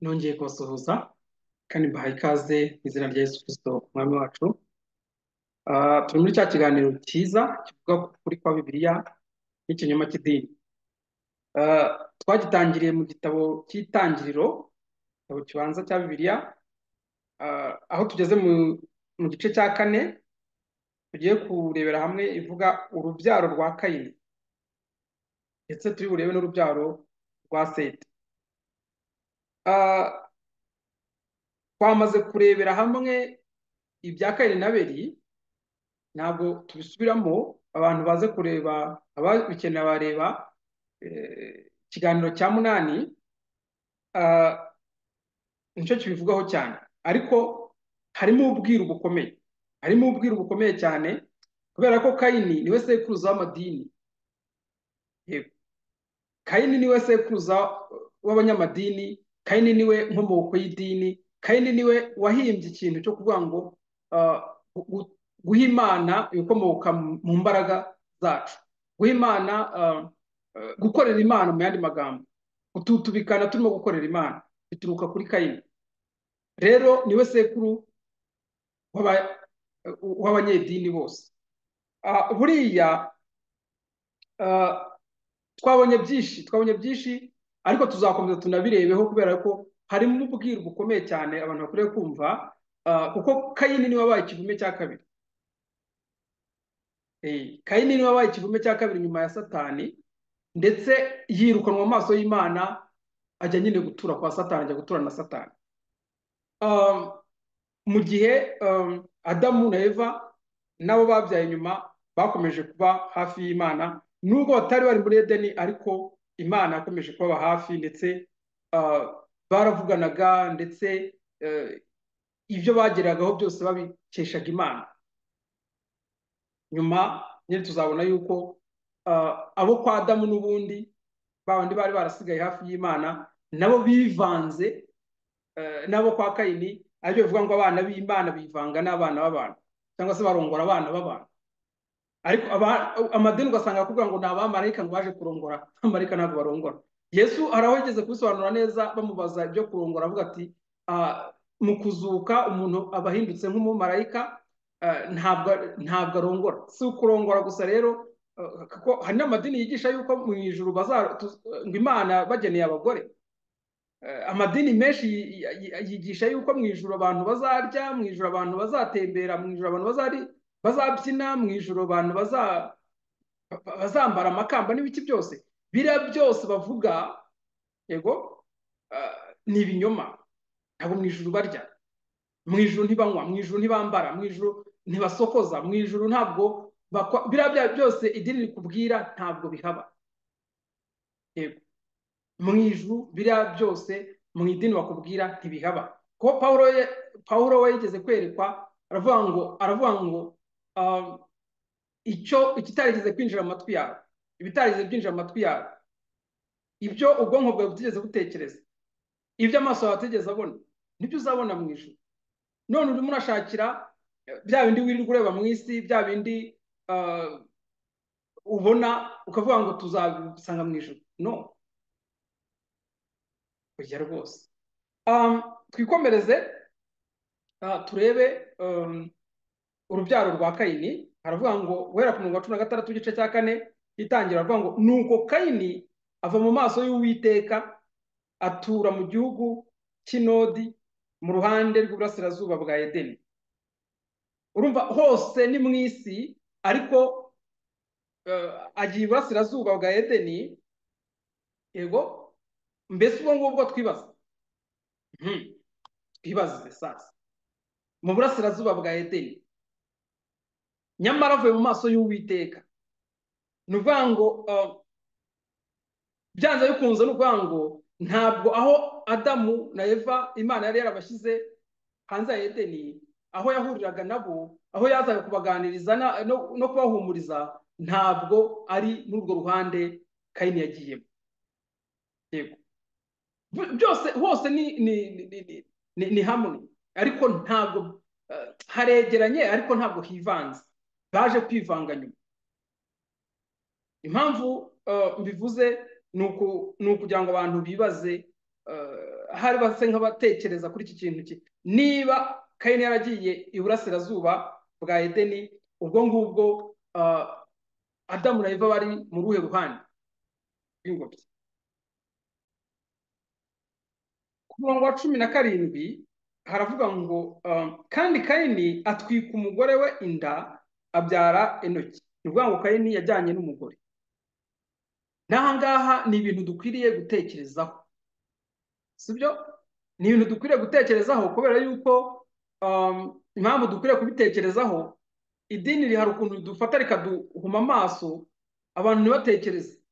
nongeye kubasuhuza kandi mbahaye ikaze mu izina rya Yesu Kristo umwami wacu. Turi muri cya kiganiro cyiza kivuga ku kuri kwa Bibiliya n'ikinyoma cy'idini. Twagitangiriye mu gitabo cy'Itangiriro, igitabo kibanza cya Bibiliya, aho tugeze mu gice cya 4 tugiye kurebera hamwe ivuga urubyaro rwa Kayini, ndetse turi burebe n'urubyaro rwa Seti. Twamaze kurebera hamwe ibya Kayini na Abeli, ntabwo tubisubiramo. Abantu baze kureba, ababikenera bareba ikiganiro cya 8, nicyo kibivugaho cyane, ariko harimo ubwiru bukomeye cyane, kubera ko Kayini niwe sekuruza w'amadini. Yego, Kayini niwe sekuruza w'abanyamadini, Kayini niwe nkomoko y'idini, Kayini niwe wahimbye ikintu cyo kuvuga ngo guha Imana ibikomoka mu mbaraga zacu, guha Imana, gukorera Imana. Mu yandi magambo, ututubikana turimo gukorera Imana bituruka kuri Kayini. Rero niwe sekuru w'abanyedini bose. Buriya twabonye byinshi, ariko tuzakomeza tunabirebeho, kubera ko harimo ubwiru bukomeye cyane abantu bakwiriye kumva, kuko Kayini niwe wabaye ikivume cya kabiri. Kayini niwe wabaye ikivume cya kabiri nyuma ya Satani, ndetse yirukanwa mu maso y'Imana, ajya nyine gutura kwa Satani, ajya gutura na Satani. Mu gihe Adamu na Eva nabo babyaye nyuma bakomeje kuba hafi y'Imana, nubwo batari bari muri Edeni, ariko Imana yakomeje kubaba hafi, ndetse baravuganaga, ndetse ibyo bageragaho byose babikeshaga Imana. Nyuma nyine tuzabona yuko abo kwa Adamu n'ubundi babandi bari barasigaye hafi y'Imana nabo bivanze nabo kwa Kayini, aribyo bivuga ngo abana b'Imana bivanga n'abana b'abantu, cyangwa se barongora abana b'abantu. Ariko amadini ugasanga kuvuga ngo ni abamarayika ngo baje kurongora. Abamarayika ntabwo barongora. Yesu araho yigeze kubisobanura neza, bamubaza ibyo kurongora, avuga ati mu kuzuka umuntu aba ahindutse nk'umumarayika, ntabwo arongora. Si ukurongora gusa rero, kuko hari n'amadini yigisha yuko mu ijuru ngo Imana bageneye abagore. Amadini menshi yigisha yuko mu ijuru abantu bazarya, mu ijuru abantu bazatembera, mu ijuru abantu bazabyina, mu ijuru abantu bazambara amakamba n'ibiki byose. Biriya byose bavuga, yego, ni ibinyoma. Ntabwo mu ijuru barya, mu ijuru ntibanywa, mu ijuru ntibambara, mu ijuru ntibasokoza, mu ijuru ntabwo biriya byose idini rikubwira ntabwo bihaba. Yego, mu ijuru biriya byose mu idini bakubwira ntibihaba. Kuko Pawulo we yigeze kwerekwa, aravuga ngo ikitarigeze kwinjira mu matwi yawe, ibitarigeze byinjira mu matwi yawe, ibyo ubwonko bwawe butigeze butekereza, ibyo amaso yawe atigeze abona, nibyo uzabona mu ijuru. None urimo urashakira bya bindi wirirwa ureba mu isi, bya bindi ubona, ukavuga ngo tuzabisanga mu ijuru. No, kujya rwose. Twikomereze turebe urubyaro rwa Kayini. Haravuga ngo guhera ku murongo wa 16 w'igice cya 4 itangira, aravuga ngo nuko Kayini ava mu maso y'Uwiteka, atura mu gihugu cy'Inodi mu ruhande rw'iburasirazuba bwa Edeni. Urumva, hose ni mu isi, ariko agiye iburasirazuba bwa Edeni. Yego, mbese ubwo ngubwo twibaza sasa, mu burasirazuba bwa Edeni, nyamara avuye mu maso y'Uwiteka. Ni ukuvuga ngo byanze bikunze, ni ukuvuga ngo ntabwo aho Adamu na Eva Imana yari yarabashyize hanze ya Edeni, aho yahuriraga nabo, aho yazaga kubaganiriza no kubahumuriza, ntabwo ari muri urwo ruhande Kayini yagiyemo. Yego, byose hose ni hamwe, ariko ntabwo haregeranye, ariko ntabwo hivanze, baje kwivanga nyuma. Impamvu mbivuze ni ukugira ngo abantu bibaze hari base nk'abatekereza kuri iki kintu niba Kayini yaragiye iburasirazuba bwa Edeni, ubwo ngubwo Adamu na Eva bari mu ruhe ruhande rw'ingobyi? Ku murongo wa 17 haravuga ngo kandi Kayini atwika umugore we inda abyara Enoki. Ni ukuvuga ngo Kayini yajyanye n'umugore. N'aha ngaha ni ibintu dukwiriye gutekerezaho, sibyo? Ni ibintu dukwiriye gutekerezaho kubera yuko impamvu dukwiriye kubitekerezaho, idini hari ukuntu dufata rikaduhuma amaso abantu ntibatekereze.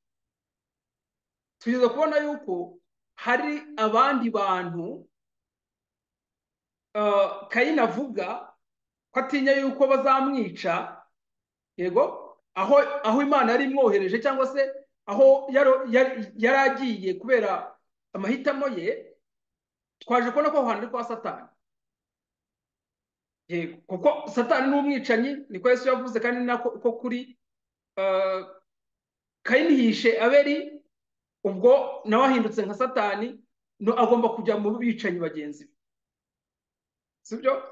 Tugeze kubona yuko hari abandi bantu Kayini avuga ko atinya yuko bazamwica, yego, aho Imana yari imwohereje cyangwa se aho yari agiye kubera amahitamo ye. Twaje kubona ko hantu ari kwa Satani, yego, kuko Satani ni umwicanyi, niko Yesu yavuze, kandi nako kuri. Kayini yishe Abeli, ubwo nawe ahindutse nka Satani, agomba kujya mu bicanyi bagenzi be, sibyo?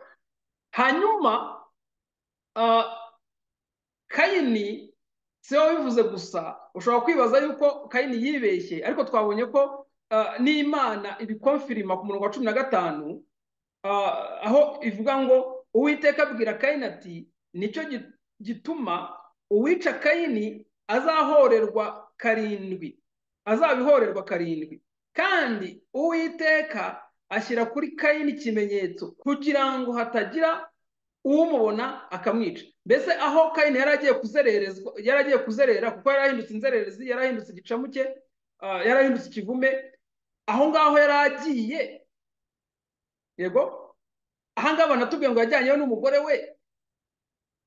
Hanyuma Kayini si we bivuze gusa. Ushobora kwibaza yuko Kayini yibeshye, ariko twabonye ko n'Imana ibikonfirima ku murongo wa 15, aho ivuga ngo Uwiteka abwira Kayini ati nicyo gituma uwica Kayini azabihorerwa karindwi, kandi Uwiteka ashyira kuri Kayini ikimenyetso kugira ngo hatagira umubona akamwica. Mbese aho Kayini yaragiye kuzerera, kuko yarahindutse inzererezi, yarahindutse igicamuke, yarahindutse ikivume, aho ngaho yaragiye, yego, aha ngaha banatubwiye ngo yajyanyeyo n'umugore we.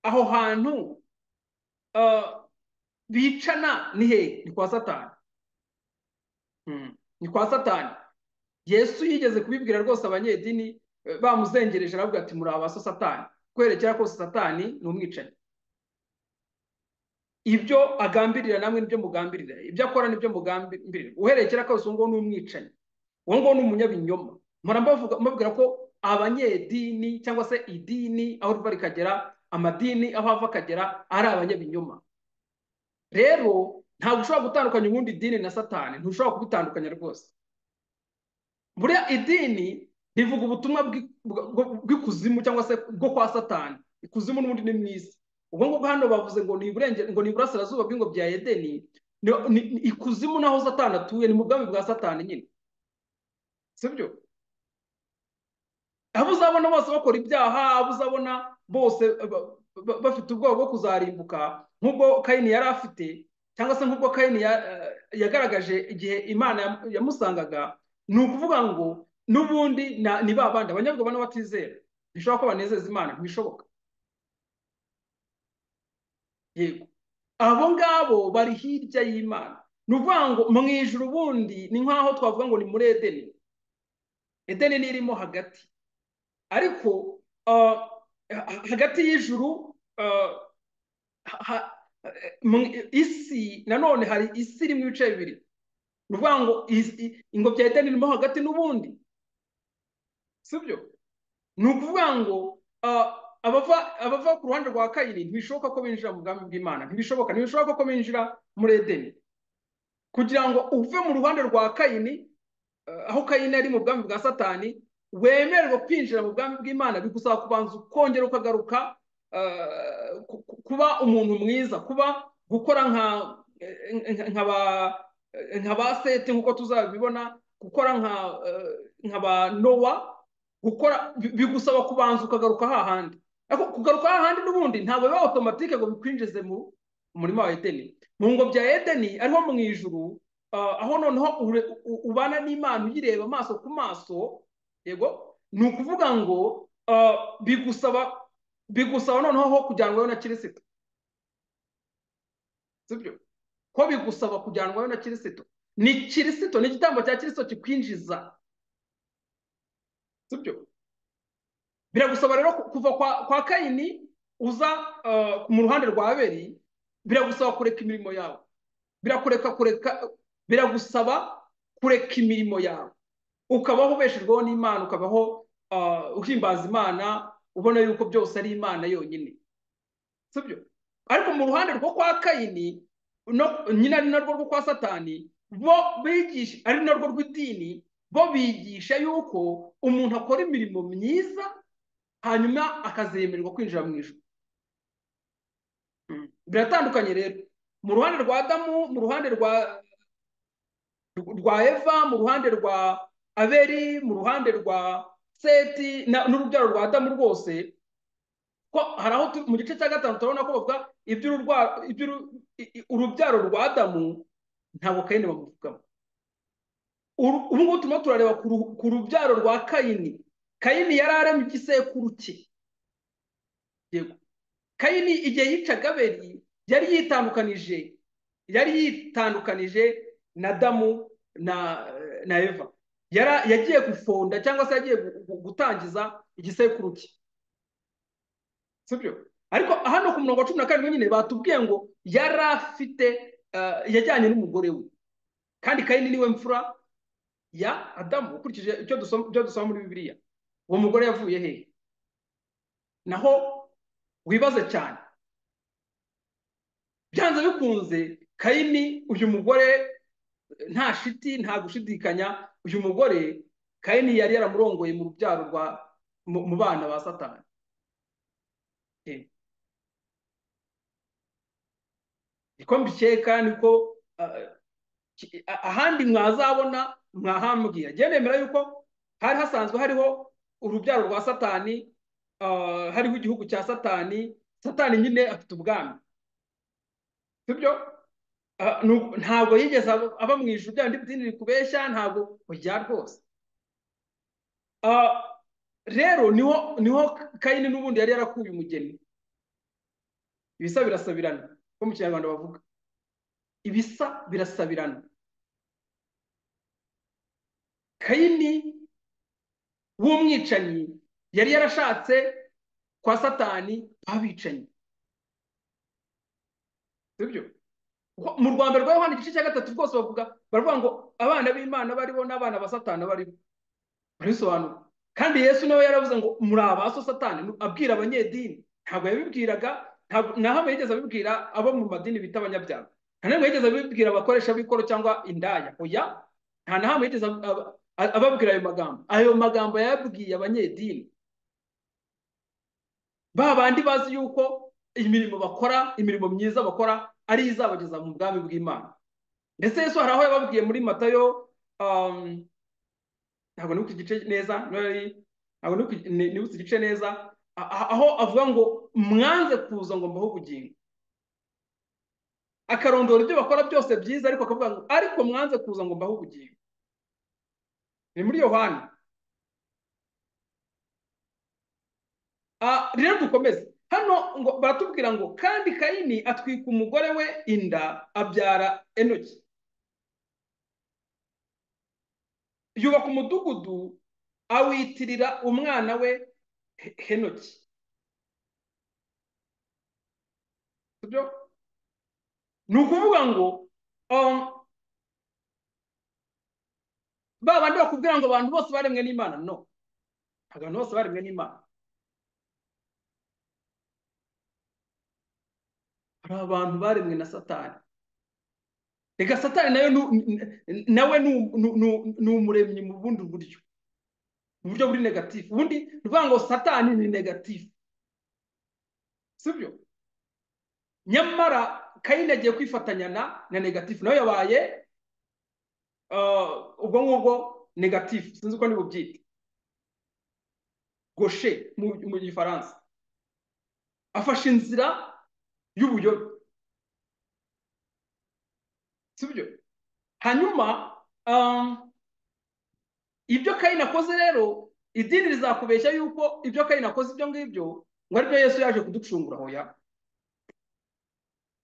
Aho hantu bicana ni hehe? Ni kwa Satani. Ni kwa Satani. Yesu yigeze kubibwira rwose abanyedini, bamuzengereje aravuga ati muri abaso Satani, kwerekera ko Satani ni umwicanyi. Ibyo agambirira namwe nibyo mugambirira, ibyo akora nibyo mugambirira. Uherekera ko uwo ni umwicanyi, uwo ni umunyabinyoma. Mpora mbabwira ko abanyedini cyangwa se idini aho riva rikagera, amadini aho ava akagera, ari abanyabinyoma. Rero ntabwo ushobora gutandukanya ubundi idini na Satani, ntushobora kubitandukanya rwose. Buriya idini rivuga ubutumwa bw'ikuzimu cyangwa se bwo kwa Satani. Ikuzimu n'ubundi ni mu isi. Ubwo ngubwo hano bavuze ngo ni iburasirazuba bw'ingobyi ya Edeni. Ikuzimu naho Satani atuye, ni mu bwami bwa Satani nyine, sibyo? Abo uzabona bose bakora ibyaha, abo uzabona bose bafite ubwoba bwo kuzarimbuka nk'ubwo Kayini yari afite, cyangwa se nk'ubwo Kayini yagaragaje igihe Imana yamusangaga, ni ukuvuga ngo n'ubundi ni ba bandi abanyabwoba n'abatizera. Bishobora ko banezeza Imana, ntibishoboka. Yego, abo ngabo bari hirya y'Imana. Ni ukuvuga ngo mu ijuru ubundi ni nk'aho twavuga ngo ni muri Edeni. Edeni ni irimo hagati, ariko hagati y'ijuru isi nanone hari isi irimo ibice bibiri. Ni ukuvuga ngo ingobyi ya Edeni irimo hagati n'ubundi, sibyo? Ni ukuvuga ngo abava ku ruhande rwa Kayini ntibishoboka ko binjira mu bwami bw'Imana, ntibishoboka ko binjira muri Edeni. Kugira ngo uve mu ruhande rwa Kayini, aho Kayini ari mu bwami bwa Satani, wemererwa kwinjira mu bwami bw'Imana, bigusaba kubanza ukongera ukagaruka kuba umuntu mwiza, gukora nka ba Seti nk'uko tuzabibona, gukora nka ba Nowa, bigusaba kubanza ukagaruka hahandi. Kugaruka hahandi n'ubundi ntabwo biba automatique ngo bikwinjize mu murima wa Edeni. Mu ngobyi ya Edeni ariho mu ijuru, aho noneho ubana n'Imana uyireba amaso ku maso, yego, ni ukuvuga ngo bigusaba noneho ho kujyanwayo na Kirisito, sibyo? Ko bigusaba kujyanwayo na Kirisito. Ni Kirisito, ni igitambo cya Kirisito kikwinjiza, sibyo? Biragusaba rero kuva kwa Kayini uza mu ruhande rwa Abeli, biragusaba kureka imirimo yawe. Biragusaba kureka imirimo yawe. ukabaho ubeshejweho n'Imana, ukabaho uhimbaza Imana, ubona yuko byose ari Imana yonyine, sibyo? ariko mu ruhande rwo kwa Kayini nyine ari narwo rwo kwa Satani, bo bigisha, ari narwo rw'idini, bo bigisha yuko umuntu akora imirimo myiza hanyuma akazemererwa kwinjira mu ijuru. Biratandukanye rero, mu ruhande rwa Adamu, mu ruhande rwa Eva, mu ruhande rwa Abeli, mu ruhande rwa Seti n'urubyaro rwa Adamu rwose, ko hari aho mu gice cya 5 turabona ko bavuga urubyaro rwa Adamu ntabwo Kayini bamuvugamo. Ubu ngubu turimo turareba ku rubyaro rwa Kayini. Kayini yari aremye igisekuru cye. Yego, Kayini igihe yicaga Abeli yari yitandukanije na Adamu na Eva. Yagiye gufonda cyangwa se yagiye gutangiza igisekuru cye, sibyo? ariko hano ku murongo wa 17 nyine batubwiye ngo yari afite yajyanye n'umugore we, kandi Kayini niwe mfura ya Adamu ukurikije icyo dusoma muri Bibiliya. Uwo mugore yavuye he? Naho wibaze cyane, byanze bikunze Kayini, uyu mugore nta shiti, nta gushidikanya, uyu mugore Kayini yari yaramurongoye mu rubyaro mu bana ba Satani. Niko mbikeka, niko ahandi mwazabona mwahambwira. Nemera yuko hari hasanzwe hariho urubyaro rwa Satani, hariho igihugu cya Satani. Satani nyine afite ubwami, sibyo? Ntabwo yigeze aba mu ijuru bya ndimi riri kubeshya, ntabwo ujya rwose. Rero niho Kayini n'ubundi yari yarakuye umugeni. Ibisa birasabirana, ko mu Kinyarwanda bavuga ibisa birasabirana. Kayini w'umwicanyi yari yarashatse kwa Satani abicanyi, sibyo? Mu Rwanda rwa Yohana igice cya 3 rwose baravuga ngo abana b'Imana baribo n'abana ba Satani baribo, barisobanura. Kandi Yesu nawe yaravuze ngo muri abaso Satani, abwira abanyedini. Ntabwo yabibwiraga, na hamwe yigeze abibwira abo mu madini bita abanyabyaha, nta namwe yigeze abibwira abakoresha b'ikoro cyangwa indaya. Oya, nta na hamwe yigeze ababwira ayo magambo. Ayo magambo yabwiye abanyedini, ba bandi bazi yuko imirimo bakora, imirimo myiza bakora ari izabageza mu bwami bw'Imana. Ndetse Yesu hari aho yababwiye muri Matayo, ntabwo nibuka igice neza, nibutse igice neza, aho avuga ngo mwanze kuza ngo mbaho ubugingo. Akarondora ibyo bakora byose byiza, ariko akavuga ngo ariko mwanze kuza ngo mbaho ubugingo. Ni muri Yohana. Rero dukomeze hano, ngo baratubwira ngo kandi Kayini atwika umugore we inda, abyara Enoki. Yubaka umudugudu awitirira umwana we Henoki. Sibyo? Ni ukuvuga ngo ba bandi bakubwira ngo abantu bose baremwe n'Imana. No, abantu bose baremwe n'Imana. Hari abantu baremwe na Satani. Reka Satani nawe ni umuremyi mu bundi buryo, mu buryo buri negatifu. Ubundi ruvuga ngo Satani ni negatifu, sibyo? Nyamara Kayini agiye kwifatanya na negatifu, nawe yabaye ubwo ngubwo negatifu. Sinzi uko nibubyita, gauche mu Gifaransa. Afashe inzira y'ubuyobe, sibyo? Hanyuma ibyo Kayini akoze rero, idini rizakubeshya yuko ibyo Kayini akoze ibyo ngibyo ngo aribyo Yesu yaje kuducungura. Hoya,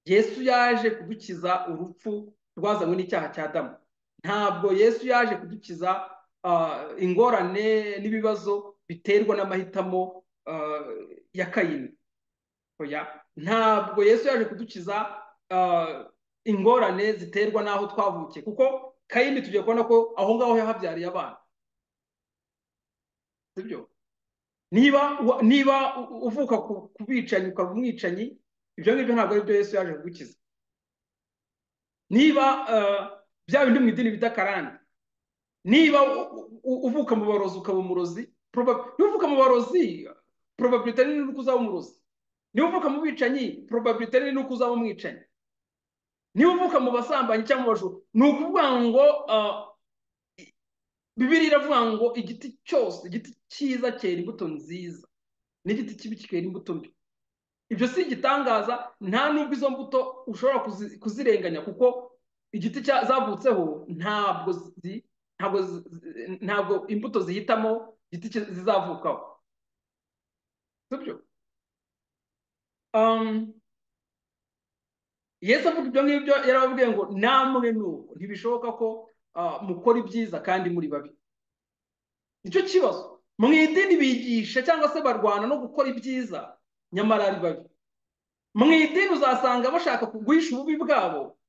Yesu yaje kudukiza urupfu rwazanywe n'icyaha cya Adamu. Ntabwo Yesu yaje kudukiza ingorane n'ibibazo biterwa n'amahitamo ya Kayini. Hoya, ntabwo Yesu yaje kudukiza ingorane ziterwa n'aho twavukiye, kuko Kayini tugiye kubona ko aho ngaho yahabyariye abana. sibyo? niba uvuka ku bicanyi ukaba umwicanyi, ibyo ngibyo ntabwo ari byo Yesu yaje kugukiza. Niba bya bindi mu idini bita karande, niba uvuka mu barozi ukaba umurozi, niba uvuka mu barozi probability ni uko uzaba umurozi. Niba uvuka mu bicanyi probability ni uko uzaba umwicanyi. Niba uvuka mu basambanyi cyangwa mu bajura, ni ukuvuga ngo Bibiliya iravuga ngo igiti cyose, igiti cyiza cyera imbuto nziza, n'igiti kibi kikera imbuto mbi. Ibyo si igitangaza, nta nubwo izo mbuto ushobora kuzirenganya, kuko igiti zavutseho ntabwo imbuto zihitamo igiti zizavukaho, sibyo? Yesu avuga ibyo ngibyo yarababwiye ngo namwe nuko ntibishoboka ko mukora ibyiza kandi muri babi. Nicyo kibazo. Mu idini bigisha cyangwa se barwana no gukora ibyiza nyamara ari babi. Mu idini uzasanga bashaka kuguhisha ububi bwabo,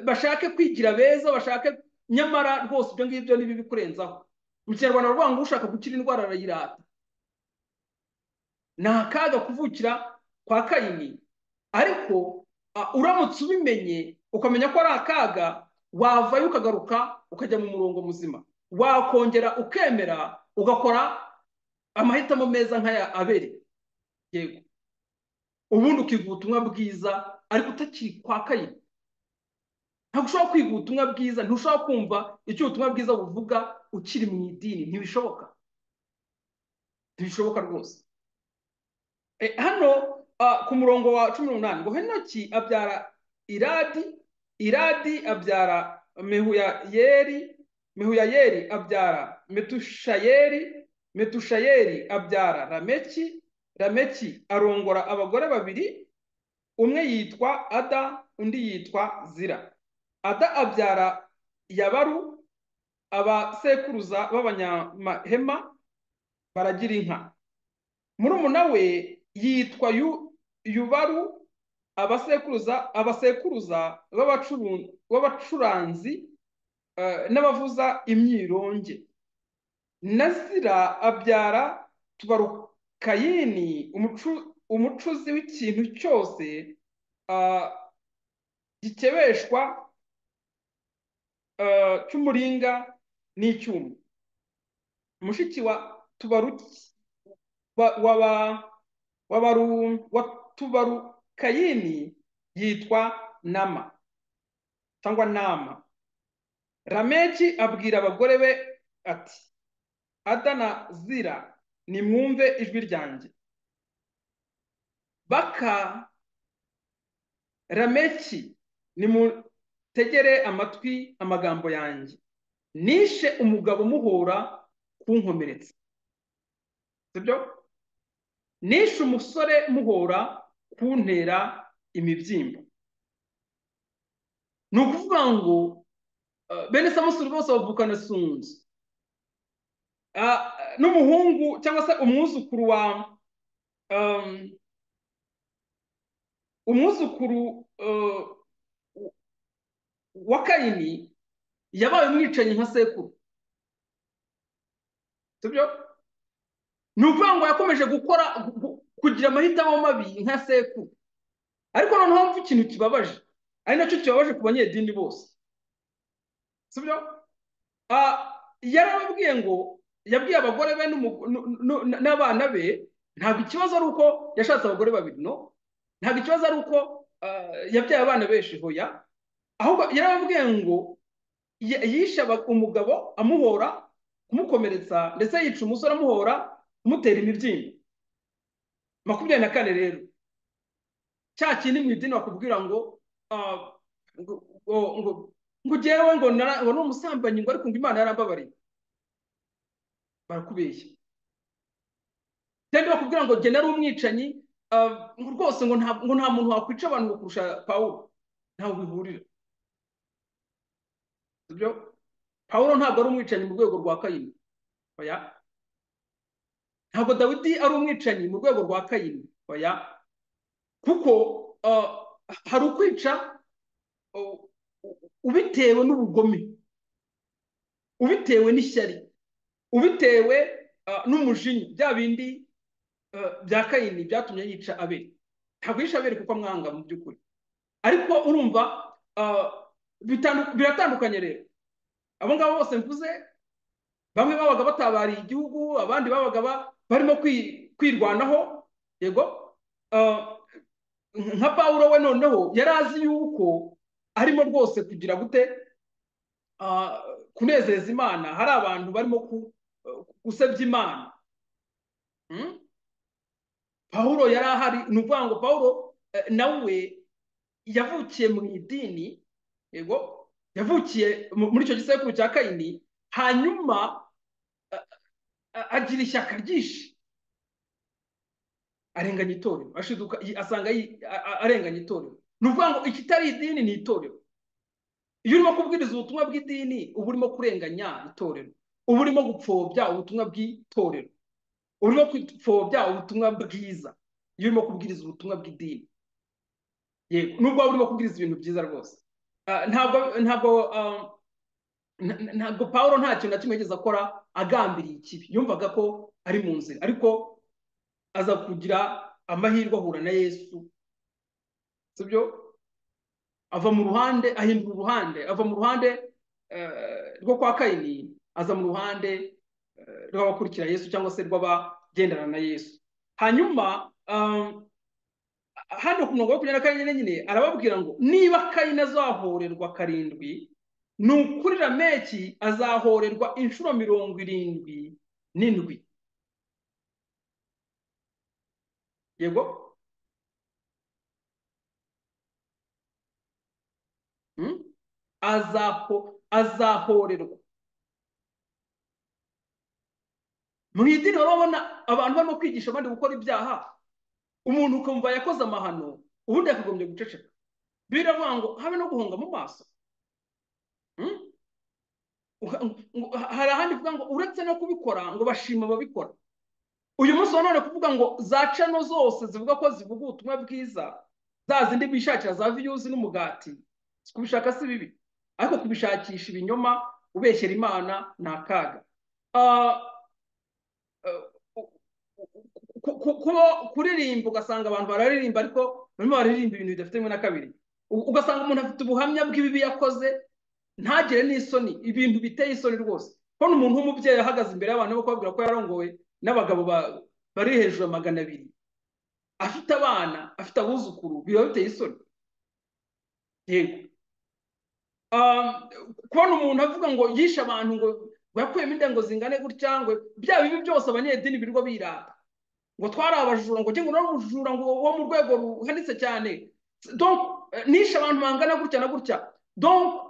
bashake kwigira beza, bashake, nyamara rwose ibyo ngibyo ni bibi kurenzaho. Mu Kinyarwanda baravuga ngo ushaka gukira indwara arayirata. Ni akaga kuvukira kwa Kayini, ariko uramutse ubimenye ukamenya ko ari akaga, wavayo ukagaruka ukajya mu murongo muzima, wakongera ukemera ugakora amahitamo meza nk'aya Abeli, yego, ubundi ukiga ubutumwa bwiza, ariko utakiri kwa Kayini. Ntabwo ushobora kwiga ubutumwa bwiza, ntushobora kumva icyo ubutumwa bwiza buvuga ukiri mu idini. Ntibishoboka, ntibishoboka rwose. Hano ku murongo wa 18 ngo Henoki abyara Iradi, Iradi abyara Mehuyayeli, Mehuyayeli abyara Metushayeli, Metushayeli abyara Rameki, Rameki arongora abagore babiri, umwe yitwa Ada undi yitwa Zira. Ada abyara Yabaru, abasekuruza b'abanyamahema baragira inka. Murumuna we yitwa Yubaru, abasekuruza b'abacuranzi n'abavuza imyironge. Nazira abyara Tubarukayini, umucuzi w'ikintu cyose gikebeshwa cy'umuringa n'icyuma. Mushiki wa Tubarukayini yitwa Nama cyangwa Nama. Rameki abwira abagore be ati, Ada na Zira, nimwumve ijwi ryanjye. Baka Rameki, nimutegere amatwi amagambo yanjye. Nishe umugabo muhora kunkomeretsa, sibyo? Nishe umusore muhora kuntera imibyimba. Ni ukuvuga ngo bene Samusuri bose bavukana sunzu. N'umuhungu cyangwa se umwuzukuru wa Kayini yabaye umwicanyi nka sekuru, sibyo? Ni ukuvuga ngo yakomeje kugira amahitamo mabi nka sekuru. Ariko noneho mvu ikintu kibabaje, ari nacyo kibabaje ku banyedini bose, sibyo? Yarababwiye ngo, yabwiye abagore be n'abana be, ntabwo ikibazo ari uko yashatse abagore babiri, no, ntabwo ikibazo ari uko yabyaye abana benshi, hoya, ahubwo yarababwiye ngo yishe umugabo amuhora kumukomeretsa, ndetse yica umusore amuhora kumutera imibyimba. 24 rero, cya kindi mu idini bakubwira ngo jyewe ngo ni umusambanyi, ngo ariko ngo Imana yarambabariye. Barakubeshya. Kandi bakubwira ngo jye nari umwicanyi, rwose ngo nta muntu wakwica abantu ngo kurusha Pawulo. Ntaho bihurira, sibyo? Pawulo ntabwo ari umwicanyi mu rwego rwa Kayini, oya. Ntabwo Dawidi ari umwicanyi mu rwego rwa Kayini, oya. Kuko hari ukwica ubitewe n'ubugome, ubitewe n'ishyari, ubitewe n'umujinya, bya bindi bya Kayini byatumye yica Abeli. Ntabwo yishe Abeli kuko amwanga mu by'ukuri, ariko urumva biratandukanye rero. Abo ngabo bose mvuze, bamwe babaga batabariye igihugu, abandi babaga barimo kwirwanaho, yego. Nka Pawulo we noneho yari azi yuko arimo rwose kugira gute kunezeza Imana, hari abantu barimo gusebya Imana. Pawulo yari ahari, ni ukuvuga ngo Pawulo nawe yavukiye mu idini, yego, yavukiye muri icyo gisekuru cya Kayini, hanyuma agira ishyaka ryinshi, arenganya itorero, ashiduka asanga arenganya itorero. Ni ukuvuga ngo ikitari idini ni itorero. Iyo urimo kubwiriza ubutumwa bw'idini, uba urimo kurenganya itorero, uba urimo gupfobya ubutumwa bw'itorero, urimo gupfobya ubutumwa bwiza. Iyo urimo kubwiriza ubutumwa bw'idini, yego, nubwo waba urimo kubwiriza ibintu byiza rwose. Ntabwo Pawulo nta kintu na kimwe yigeze akora agambiriye ikibi, yumvaga ko ari mu nzira, ariko aza kugira amahirwe ahura na Yesu, sibyo? Ava mu ruhande, ahindura uruhande, ava mu ruhande rwo kwa Kayini, aza mu ruhande rw'abakurikira Yesu cyangwa se rw'abagendana na Yesu. Hanyuma hano ku murongo wa 24 nyine arababwira ngo niba Kayini azahorerwa 7, ni ukuri Lameki azahorerwa inshuro 77. Yego, azahorerwa. Mu idini urabona abantu barimo kwigisha abandi gukora ibyaha, umuntu ukumva yakoze amahano, ubundi yakagombye guceceka. Biravuga ngo habe no guhunga mu maso. Hari ahandi kuvuga ngo uretse no kubikora ngo bashima ababikora. Uyu munsi none kuvuga ngo za channel zose zivuga ko zivuga ubutumwa bwiza, za zindi bishakira za views n'umugati, kubishaka si bibi, ariko kubishakisha ibinyoma ubeshyera Imana ni akaga. Kuririmba ugasanga abantu bararirimba ariko barimo baririmba ibintu bidafite rimwe na kabiri. Ugasanga umuntu afite ubuhamya bw'ibibi yakoze, ntagire n'isoni, ibintu biteye isoni rwose. Ko umuntu w'umubyeyi ahagaze imbere y'abantu bo kubabwira ko yarongowe n'abagabo bari hejuru ya 200, afite abana, afite abuzukuru, biba biteye isoni. Yego, kubona umuntu avuga ngo yishe abantu, ngo yakuyemo indengo zingane gutya, ngo bya bibi byose abanyedini birwa birata, ngo twari abajura, ngo cyangwa no umujura ngo wo mu rwego ruhanitse cyane. Donc nishe abantu bangana gutya na gutya. Donc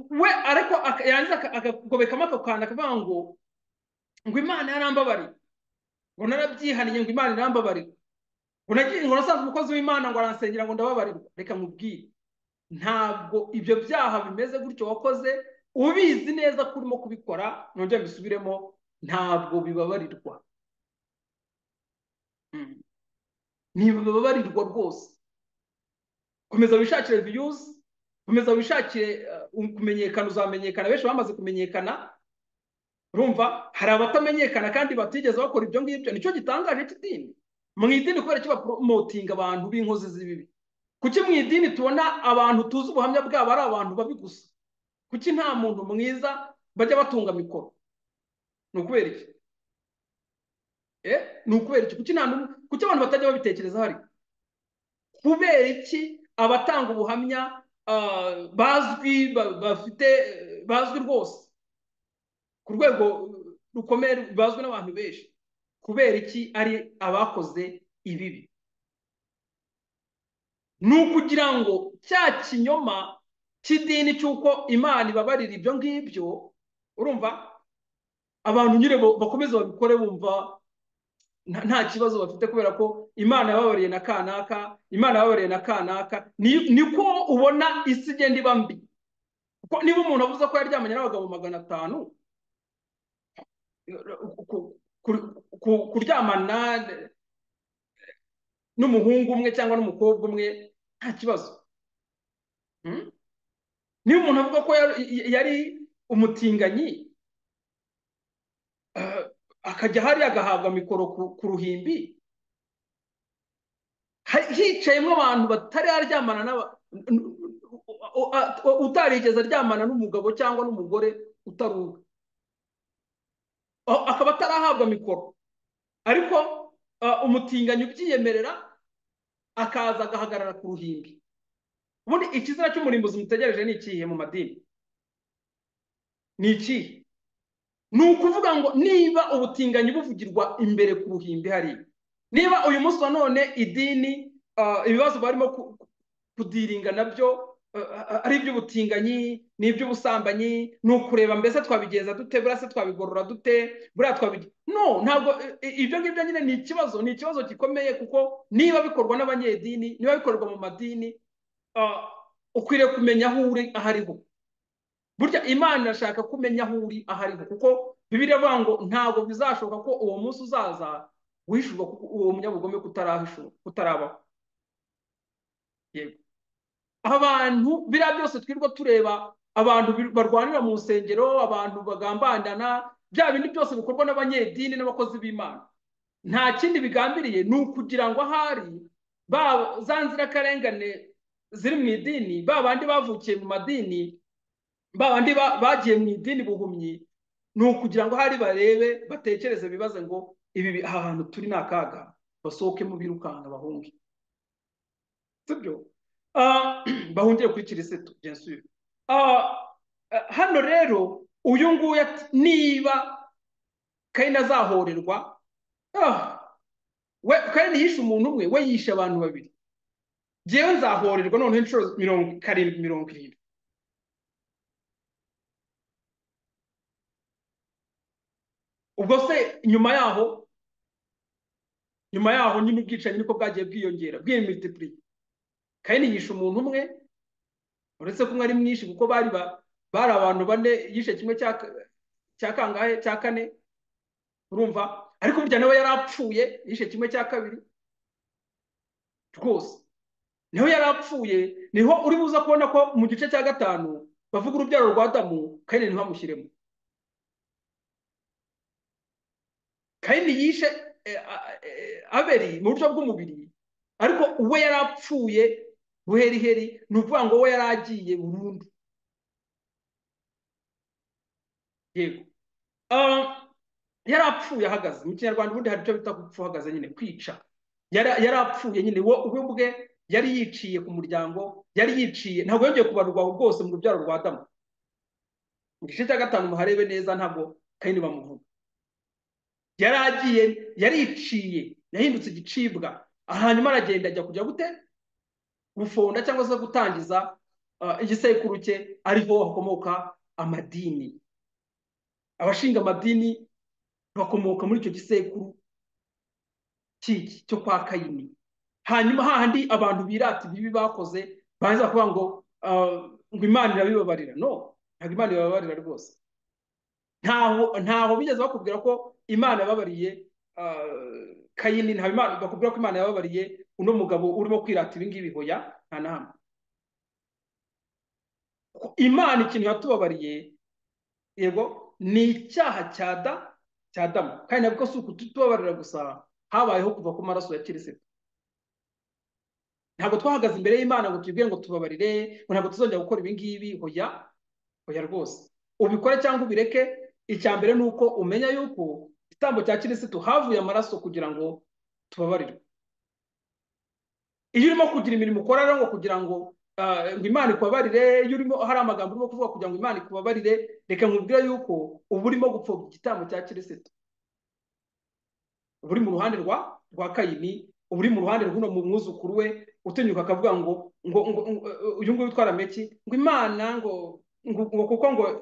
we ariko yangiza akagobekamo akakanda akavuga ngo Imana yarambabari, ngo narabyihaniye, ngo Imana irambabari, ngo nagiye ngo nasanze umukozi w'Imana ngo aransengera ngo ndababarirwa. Reka mubwire, ntabwo ibyo byaha bimeze gutyo wakoze ubizi neza ko urimo kubikora, nongera mbisubiremo, ntabwo bibabarirwa. Ntibibabarirwa rwose. Komeza wishakire views, komeza wishakire kumenyekana, uzamenyekana. Benshi bamaze kumenyekana, urumva hari abatamenyekana kandi batigeze bakora ibyo ngibyo. Nicyo gitangaje cy'idini. Mu idini kubera kiba promoting abantu b'inkozi z'ibibi. Kuki mu idini tubona abantu tuzi ubuhamya bwabo ari abantu babi gusa? Kuki nta muntu mwiza bajya batunga mikoro? Ni ukubera iki? Ni ukubera iki? Kuki abantu batajya babitekereza hari? Kubera iki abatanga ubuhamya bazwi, bazwi rwose ku rwego rukomeye, bazwi n'abantu benshi? Kubera iki ari abakoze ibibi? Ni ukugira ngo cya kinyoma cy'idini cy'uko Imana ibabarira ibyo ngibyo, urumva, abantu nyine bakomeza babikore bumva nta kibazo bafite, kubera ko Imana yababariye na kanaka, Imana yababariye na kanaka. Niko ubona isi igenda iba mbi. Kuko niba umuntu avuze ko yaryamanye n'abagabo 500, kuryamana n'umuhungu umwe cyangwa n'umukobwa umwe nta kibazo. Niba umuntu avuga ko yari umutinganyi, akajya hariya agahabwa mikoro ku ruhimbi, hicayemo abantu batari yaryamana utarigeze aryamana n'umugabo cyangwa n'umugore utari uwe, akaba atarahabwa mikoro, ariko umutinganyi ubyiyemerera akaza agahagarara ku ruhimbi. ubundi ikizira cy'umurimbuzi mutegereje ni ikihe mu madini? Ni ikihe? Ni ukuvuga ngo niba ubutinganyi buvugirwa imbere ku ruhimbi hariya, niba uyu munsi wa none idini ibibazo barimo kudiringa nabyo ari iby'ubutinganyi, ni iby'ubusambanyi, ni ukureba mbese twabigenza dute, buriya se twabigorora dute, buriya no, ntabwo ibyo ngibyo nyine ni ikibazo gikomeye, kuko niba bikorwa n'abanyedini, niba bikorwa mu madini, ukwiriye kumenya aho uri ahariho. Burya Imana irashaka kumenya aho uri ahariho, kuko Bibiliya ivuga ngo ntabwo bizashoboka ko uwo munsi uzaza wishurwa uwo munyabugome kutarabaho. Yego, abantu biriya byose twirirwa tureba, abantu barwanira mu nsengero, abantu bagambandana, bya bindi byose bikorwa n'abanyedini n'abakozi b'Imana, nta kindi bigambiriye, ni ukugira ngo ahari za nzirakarengane ziri mu idini, ba bandi bavukiye mu madini, ba bandi bagiye mu idini buhumyi, ni ukugira ngo hari barebe, batekereze, bibaze ngo aha hantu turi ni akaga, basohokemo birukanka bahunge, sibyo? Bahungiye kuri kirisitu, bien sûr. Hano rero uyu nguyu ati niba Kayini azahorerwa, Kayini yishe umuntu umwe, we yishe abantu babiri, jyewe nzahorerwa noneho inshuro 70. Ubwo se nyuma yaho nyine ubwicanyi niko bwagiye bwiyongera, bwimultiplier. Kayini yishe umuntu umwe, uretse ko umwe ari mwinshi, kuko bari abantu bane, yishe kimwe cya kangahe, cya kane, urumva? Ariko burya nawe yarapfuye, yishe kimwe cya kabiri rwose, niho yarapfuye. Niho uri buza kubona ko mu gice cya 5 bavuga urubyaro rwa Adamu, Kayini niho amushyiremo. Kayini yishe Abeli mu buryo bw'umubiri, ariko uwe yarapfuye buheriheri, ni ukuvuga ngo we yaragiye burundu. Yego, yarapfuye ahagaze. Mu Kinyarwanda ubundi hari icyo bita gupfa uhagaze, nyine kwica. Yarapfuye nyine, we ubwe yari yiciye ku muryango, yari yiciye, ntabwo yongeye kubarurwa rwose mu rubyaro rwa Adamu. Mu gice cya 5 muharebe neza, ntabwo Kayini bamuvuga. Yaragiye, yariciye, yahindutse igicibwa, hanyuma aragenda ajya kujya gute, gufonda cyangwa se gutangiza igisekuru cye, ariho hakomoka amadini. Abashinga amadini bakomoka muri icyo gisekuru cyo kwa Kayini. Hanyuma hahandi abantu birata ibibi bakoze, baza kuvuga ngo Imana irabibabarira. No, ntabwo Imana ibabarira rwose. Ntaho bigeze bakubwira ko Imana yababariye Kayini, bakubwira ko Imana yababariye uno mugabo urimo kwirata ibi ngibi. Hoya, nta na hamwe. Imana ikintu yatubabariye, yego, ni icyaha cya Adamu, kandi nabwo si ukutubabarira gusa, habayeho kuva ku maraso ya kirisitu. Ntabwo twahagaze imbere y'Imana ngo tubwire ngo tubabarire, ngo ntabwo tuzongera gukora ibi ngibi. Hoya rwose, ubikore cyangwa ubireke, icya mbere ni uko umenya yuko igitambo cya kirisitu havuye amaraso kugira ngo tubabarirwe. Iyo urimo kugira imirimo ukora rero ngo kugira ngo Imana ikubabarire, iyo urimo hari amagambo urimo kuvuga kugira ngo Imana ikubabarire, reka nkubwire yuko uba urimo gupfobya igitambo cya kirisitu. Uba uri mu ruhande rwa Kayini, uba uri mu ruhande rw'uno mu mwuzukuru we utinyuka akavuga ngo uyu nguyu utwara meki, ngo Imana ngo kuko ngo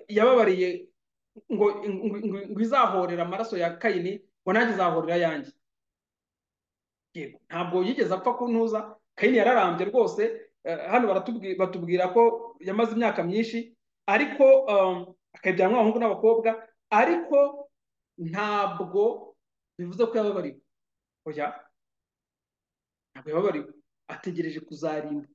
yababariye, ngo izahorera amaraso ya Kayini, ngo nanjye izahorera yanjye. Yego, ntabwo yigeze apfa kuntuza. Kayini yararambye rwose. Hano batubwira ko yamaze imyaka myinshi, ariko akabyaramo abahungu n'abakobwa, ariko ntabwo bivuze ko yababariwe. Oya, ntabwo yababariwe, ategereje kuzarimba.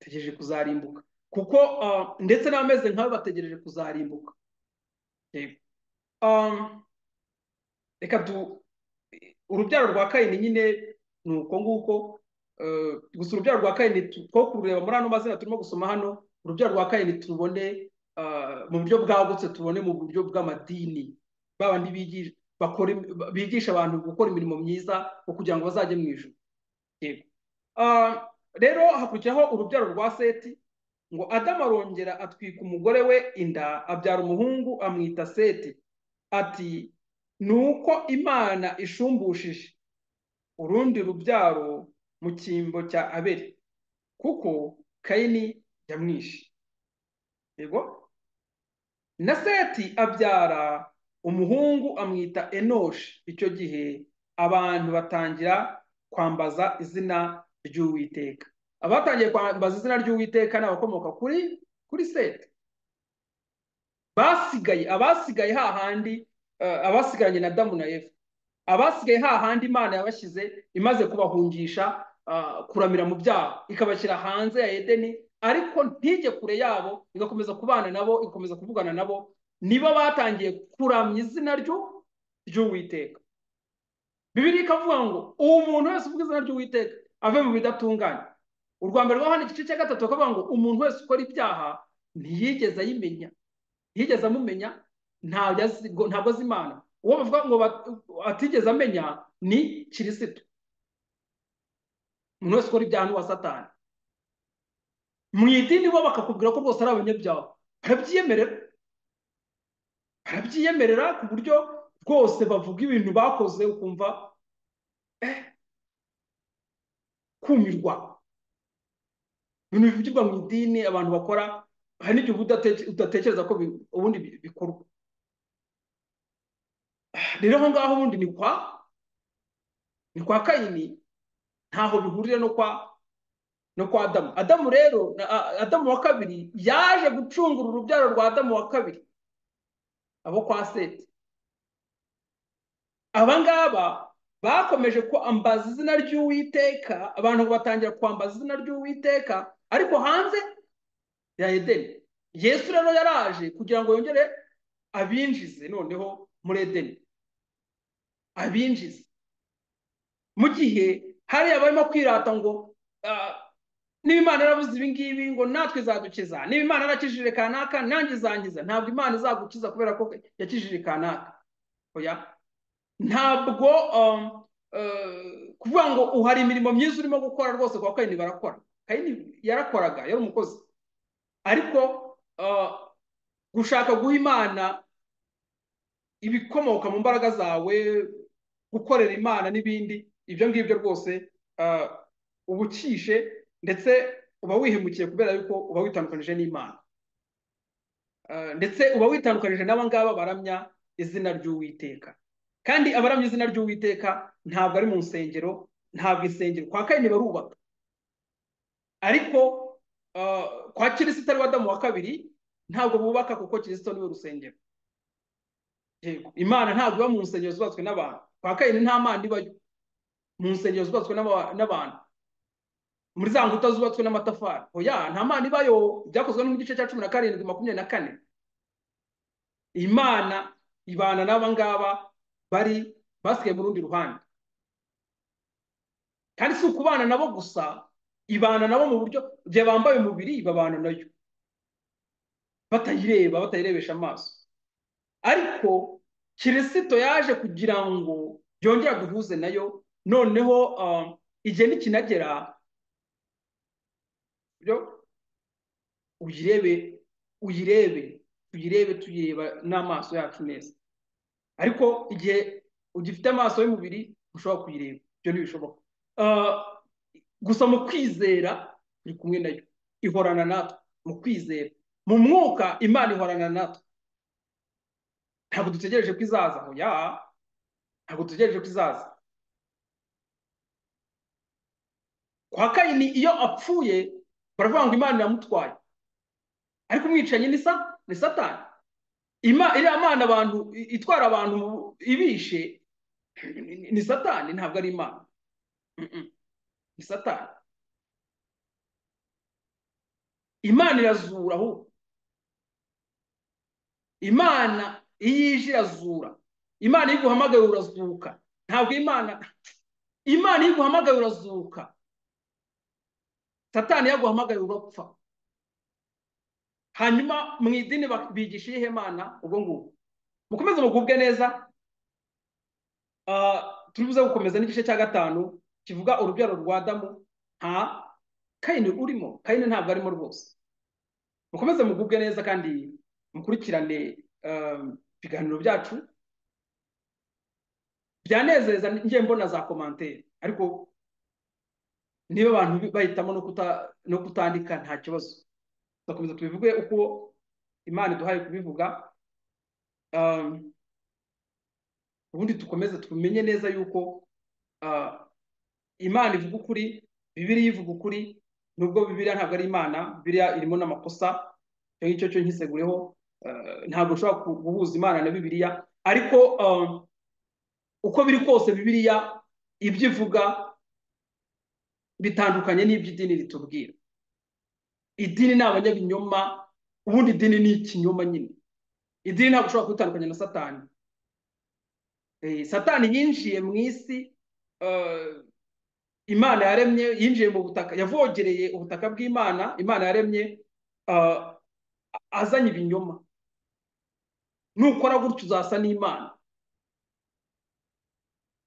Ategereje kuzarimbuka. kuko ndetse n'abameze nk'abo bategereje kuzarimbuka. Reka urubyaro rwa Kayini nyine ni uko nguko, gusa urubyaro rwa Kayini two kurureba muri ano mazina turimo gusoma hano, urubyaro rwa Kayini tubone mu buryo bwagutse, tubone mu buryo bw'amadini, babandi bigisha abantu gukora imirimo myiza kugira ngo bazajye mu ijuru. Rero hakurikiraho urubyaro rwa Seti, ngo Adamu arongera atwika umugore we inda, abyara umuhungu amwita Seti. Ati nuko Imana ishumbushije urundi rubyaro mu cyimbo cya Abeli, kuko Kayini yamwishe. Yego. Na Seti abyara umuhungu amwita Enoshi. Icyo gihe abantu batangira kwambaza izina ry'Uwiteka. Abatangiye kwambaza izina ry'Uwiteka ni abakomoka kuri Seti. Abasigaye hahandi, abasigaranye na Adamu na Eva, abasigaye hahandi Imana yabashyize imaze kubahungisha kuramira mu byaha, ikabashyira hanze ya Edeni, ariko ntijye kure yabo, igakomeza kubana nabo, igakomeza kuvugana nabo. Nibo batangiye kuramya izina ry'Uwiteka. Bibiliya ikavuga ngo umuntu wese uvuga izina ry'Uwiteka ave mu bidatunganye. Urwa mbere rwa hano igice cya 3 bakavuga ngo umuntu wese ukora ibyaha ntiyigeze ayimenya, ntiyigeze amumenya, ntabwo azi Imana. Uwo bavuga ngo atigeze amenya ni Kirisito. Umuntu wese ukora ibyaha ni uwa Satani. Mu idini bo bakakubwira ko bose ari abanyabyaha, barabyiyemerera ku buryo rwose bavuga ibintu bakoze ukumva kumirwa. Ibintu bivugirwa mu idini abantu bakora, hari n'igihe udatekereza ko ubundi bikorwa. Rero aho ngaho ubundi ni kwa Kayini, ntaho bihurira no kwa Adamu. Adamu rero, Adamu wa kabiri yaje gucungura urubyaro rwa Adamu wa kabiri, abo kwa Seti. Aba ngaba bakomeje kwambaza izina ry'Uwiteka, abantu batangira kwambaza izina ry'Uwiteka, ariko hanze ya Edeni. Yesu rero yaraje kugira ngo yongere abinjize noneho muri Edeni, abinjize. Mu gihe hariya barimo kwirata ngo niba Imana yaravuze ibi ngibi ngo natwe izadukiza, niba Imana yarakijije kanaka nanjye izangiza. Ntabwo Imana izagukiza kubera ko yakijije kanaka. Oya, ntabwo kuvuga ngo uhari imirimo myiza urimo gukora rwose. Kwa Kayini barakora. Kayini yarakoraga, yari umukozi, ariko gushaka guha Imana ibikomoka mu mbaraga zawe, gukorera Imana n'ibindi, ibyo ngibyo rwose ubukishe, ndetse uba wihemukiye kubera yuko uba witandukanije n'Imana, ndetse uba witandukanije n'aba ngaba baramya izina ry'Uwiteka. Kandi abaramya izina ry'Uwiteka ntabwo ari mu nsengero, ntabwo insengero. Kwa Kayini barubaka, ariko kwa Kirisito ari Adamu wa kabiri ntabwo bubaka, kuko Kirisito niwe rusengero. Imana ntabwo iba mu nsengero zubatswe n'abantu. Kwa Kayini nta Mana ibayo mu nsengero zubatswe n'abantu, muri za nkuta zubatswe n'amatafari. Oya, nta Mana ibayo. Byakozwe no mu gice cya 17:24. Imana ibana n'aba ngaba basigaye mu rundi ruhande, kandi si ukubana nabo gusa, ibana nabo mu buryo igihe bambaye umubiri babana nayo batayirebesha amaso. Ariko Kirisito yaje kugira ngo yongere guhuze nayo. Noneho igihe nikinagera tuyireba n'amaso yacu neza. Ariko igihe ugifite amaso y'umubiri ushobora kuyireba, ibyo ntibishoboka. Gusa mu kwizera turi kumwe nayo, ihorana natwe mu kwizera. Mu mwuka Imana ihorana natwe. Ntabwo dutegereje ko izaza. Oya, ntabwo dutegereje ko izaza. Kwa Kayini iyo apfuye baravuga ngo Imana iramutwaye, ariko umwicanyi ni Satani. Iriya Mana abantu itwara abantu ibishe ni Satani, ntabwo ari Imana. Ni Satani. imana irazura ahubwo. Imana iyo ije irazura. Imana iyo iguhamagaye urazuka. Ntabwo Imana iyo iguhamagaye urazuka. Satani iyo aguhamagaye urapfa. Hanyuma mu idini bigisha iyihe mana ubwo ngubwo. Mukomeze mugubwe neza. Turibuze gukomeza n'igice cya 5 kivuga urubyaro rwa Adamu. Nta Kayini urimo. Kayini ntabwo arimo rwose. Mukomeze mugubwe neza kandi mukurikirane ibiganiro byacu. Byanezeza ngiye mbona za commentaire, ariko niba abantu bahitamo no kutandika nta kibazo. Tuzakomeza tubivuge uko Imana iduhaye kubivuga. Ubundi tukomeze tumenye neza yuko Imana ivuga ukuri, Bibiliya ivuga ukuri, nubwo Bibiliya ntabwo ari Imana. Bibiliya irimo n'amakosa, icyo cyo nkisegureho. Ntabwo ushobora guhuza Imana na Bibiliya, ariko uko biri kose Bibiliya ibyo ivuga bitandukanye n'iby'idini ritubwira. Idini ni abanyabinyoma, ubundi idini ni ikinyoma nyine. Idini ntabwo ushobora kwitandukanya na Satani. Satani yinjiye mu isi, Imana yaremye, yinjiye mu butaka, yavogereye ubutaka bw'Imana, Imana yaremye, azanye ibinyoma. Nukora gutyo uzasa n'Imana.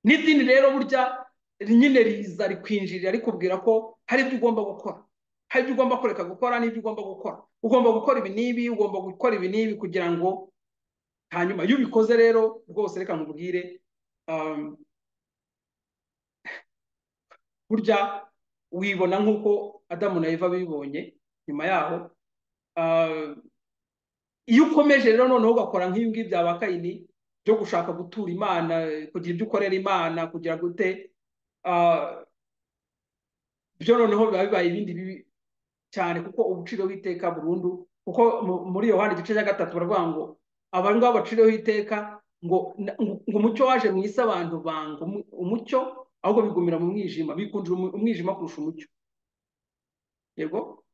N'idini rero burya nyine riza rikwinjirira rikubwira ko hari ibyo ugomba gukora, hari ibyo ugomba kureka gukora n'ibyo ugomba gukora. Ugomba gukora ibi n'ibi, ugomba gukora ibi n'ibi kugira ngo hanyuma iyo ubikoze rero rwose reka nkubwire, burya wibona nk'uko Adamu na Eva bibonye nyuma yaho. Iyo ukomeje rero noneho ugakora nk'ibi ngibi bya Kayini byo gushaka gutura Imana, kugira ibyo ukorera Imana, kugira gute, byo noneho biba bibaye ibindi bibi cyane, kuko ubuciro w'iteka burundu. Kuko muri Yohana igice cya 3 baravuga ngo abangaba baciriweho iteka ngo umucyo waje mu isi, abantu banga umucyo ahubwo bigumira mu mwijima, bikundira umwijima kurusha umucyo. Yego,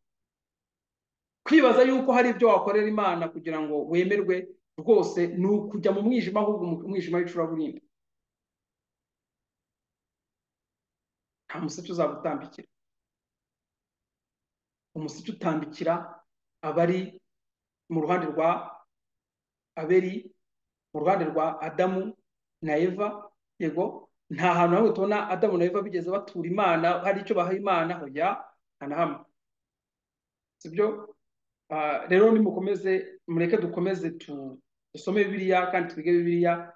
kwibaza yuko hari ibyo wakorera Imana kugira ngo wemerwe rwose ni ukujya mu mwijima, ahubwo umwijima w'icuraburindi. Nta museke uzagutambikira. Umuseke utambikira abari mu ruhande rwa Abeli, mu ruhande rwa Adamu na Eva. Yego, nta hantu hamwe tubona Adamu na Eva bigeze batura Imana, hari icyo baha Imana, hoya nta hamwe. Sibyo? Rero nimukomeze, mureke dukomeze dusome Bibiliya kandi twige Bibiliya,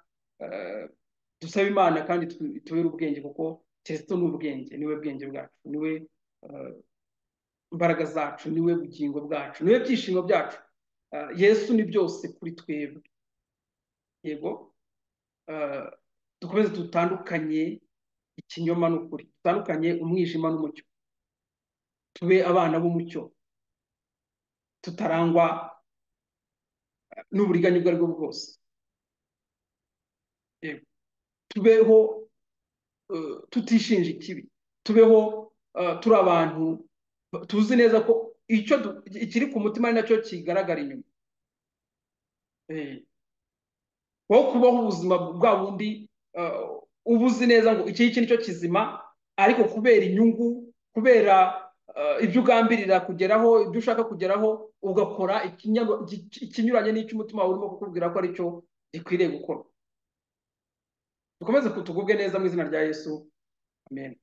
dusabe Imana kandi tubere ubwenge, kuko Kristo ni ubwenge, niwe bwenge bwacu, niwe imbaraga zacu, niwe bugingo bwacu, niwe byishimo byacu. Yesu ni byose kuri twebwe. Yego, dukomeze dutandukanye ikinyoma n'ukuri, dutandukanye umwijima n'umucyo, tube abana b'umucyo, tutarangwa n'uburiganya ubwo ari bwo bwose. Yego, tubeho tutishinja ikibi, tubeho turi abantu tuzi neza ko ikiri ku mutima ari nacyo kigaragara inyuma. Wowe kubaho ubuzima bwa bundi ubuzi neza ngo iki nicyo kizima, ariko kubera inyungu, kubera ibyo ugambirira kugeraho, ibyo ushaka kugeraho, ugakora ikinyuranye n'icyo umutima wawe urimo kukubwira ko aricyo gikwiriye gukora. Dukomeze kutugubwe neza mu izina rya Yesu. Amen.